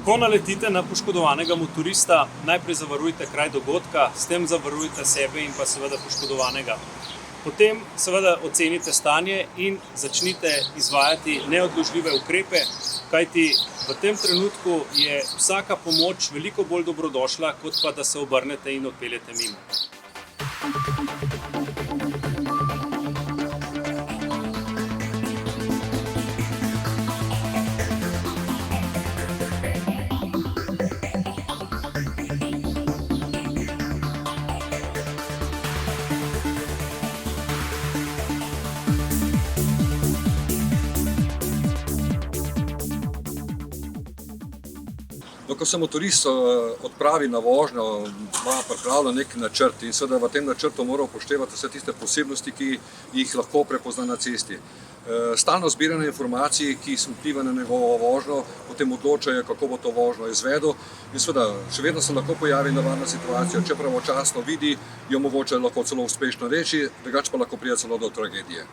Ko naletite na poškodovanega motorista, najprej zavarujte kraj dogodka, s tem zavarujte sebe in pa seveda poškodovanega. Potem seveda ocenite stanje in začnite izvajati neodložljive ukrepe, kajti v tem trenutku je vsaka pomoč veliko bolj dobrodošla, kot pa da se obrnete in odpeljete mimo. Ko se motorist odpravi na vožnjo, ima pripravljen nek načrt in seveda v tem načrtu mora upoštevati vse tiste posebnosti, ki jih lahko prepozna na cesti. Stalno zbiranje informacij, ki vpliva na njegovo vožnjo, potem odločajo, kako bo to vožnjo izvedel in seveda še vedno se lahko pojavi nevarna situacija, če pravočasno vidi, jo mogoče lahko celo uspešno reši, drugače pa lahko pride celo do tragedije.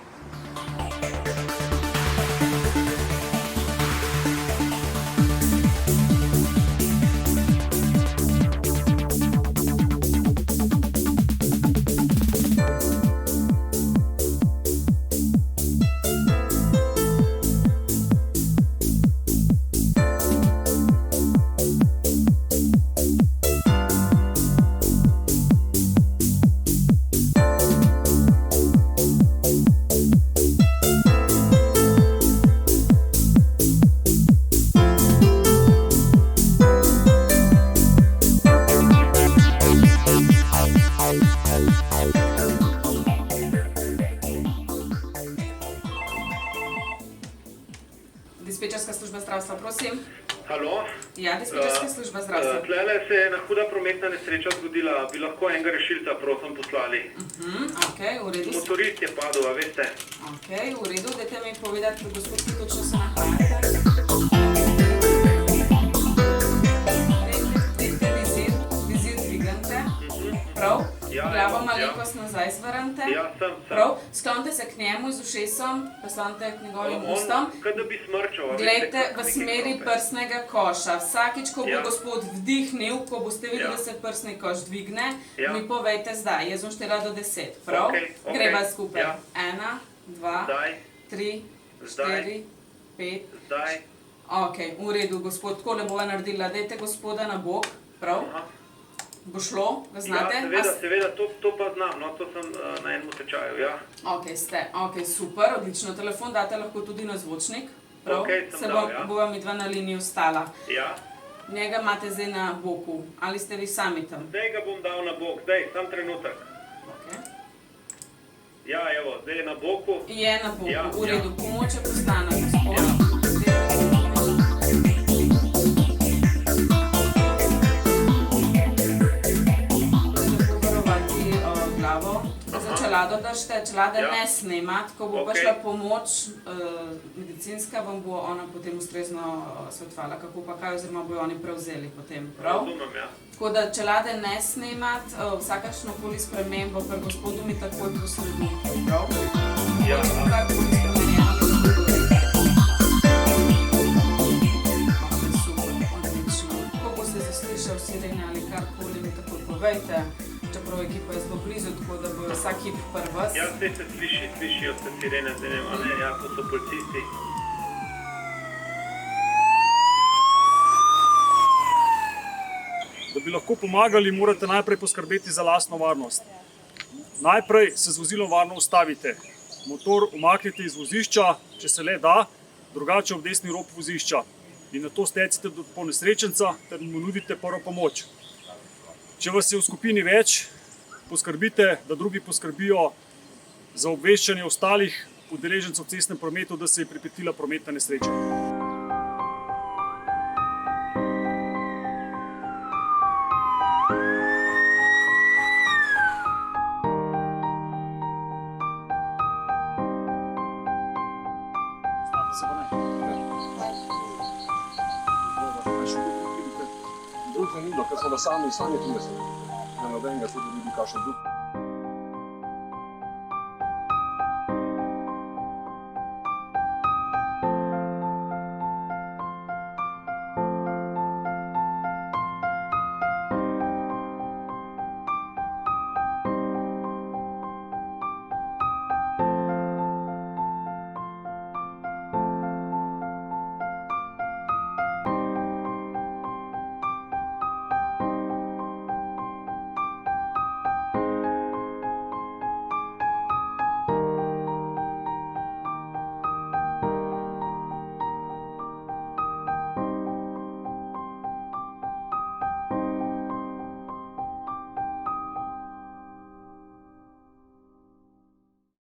Dispečerska služba zdravstva, prosim. Halo? Ja, dispečerska služba zdravstva. Tlele se je ena huda prometna nesreča zgodila. Bi lahko enega rešilca, prosim, poslali? Okej, v redu. Motorist je padel, a veste? Okej, v redu. Dajte mi povedati, gospod, ki točno se nahajate. Dajte vizir dvignite. Prav? Glavo malenkost nazaj zvrnite. Ja, sem. Prav? Sklonite se k njemu z ušesom, poslonite k njegovim ustom. Kaj da bi smrčal, a veste? Glejte v smeri prsnega koša. Vsakič, ko bo gospod vdihnil, ko boste videli, da se prsni koš dvigne, mi povejte zdaj. Jaz bom štela do 10. Prav? Greva skupaj. 1, 2, 3, 4, 5. Zdaj. Okej, v redu, gospod. Takole bova naredila. Dajte gospoda na bok. Prav? Bo šlo? Ga znate? Ja, seveda, to pa znam. No, to sem na enem tečaju, ja. Okej, ste. Okej, super, odlično. Telefon date lahko tudi na zvočnik. Prav? Okej, sem dal, ja. Se bova midva na liniji ostala. Ja. Njega imate zdaj na boku. Ali ste vi sami tam? Zdaj ga bom dal na bok. Zdaj, sam trenutek. Okej. Ja, evo, zdaj je na boku. Je na boku. Ja, V redu. ja. Pomoč je poslana, gospod. Čelado držite, čelade ne snemati, ko bo prišla pomoč medicinska, vam bo ona potem ustrezno svetovala, kako pa kaj, oziroma bojo oni prevzeli potem, prav? Razumem, ja. Tako da čelade ne snemati, vsakašno koli spremembo pri gospodu mi takoj posredujte, prav? Ja. Karkoli spremenjeno, super, odlično. Ko boste zaslišali sirene ali karkoli, mi takoj povejte. Čeprav ekipa je zelo blizu, tako da bo vsak hip pri vas. Ja, zdaj se slišijo se sirene, zdaj nema, ne, ja, to so policisti. Da bi lahko pomagali, morate najprej poskrbeti za lastno varnost. Najprej se z vozilom varno ustavite. Motor umaknite iz vozišča, če se le da, drugače ob desni rob vozišča. In nato stecite do ponesrečenca ter mu nudite prvo pomoč. Če vas je v skupini več, poskrbite, da drugi poskrbijo za obveščanje ostalih udeležencev v cestnem prometu, da se je pripetila prometna nesreča. Ker smo sami tu, da nobenega tudi vidi kakšen drug.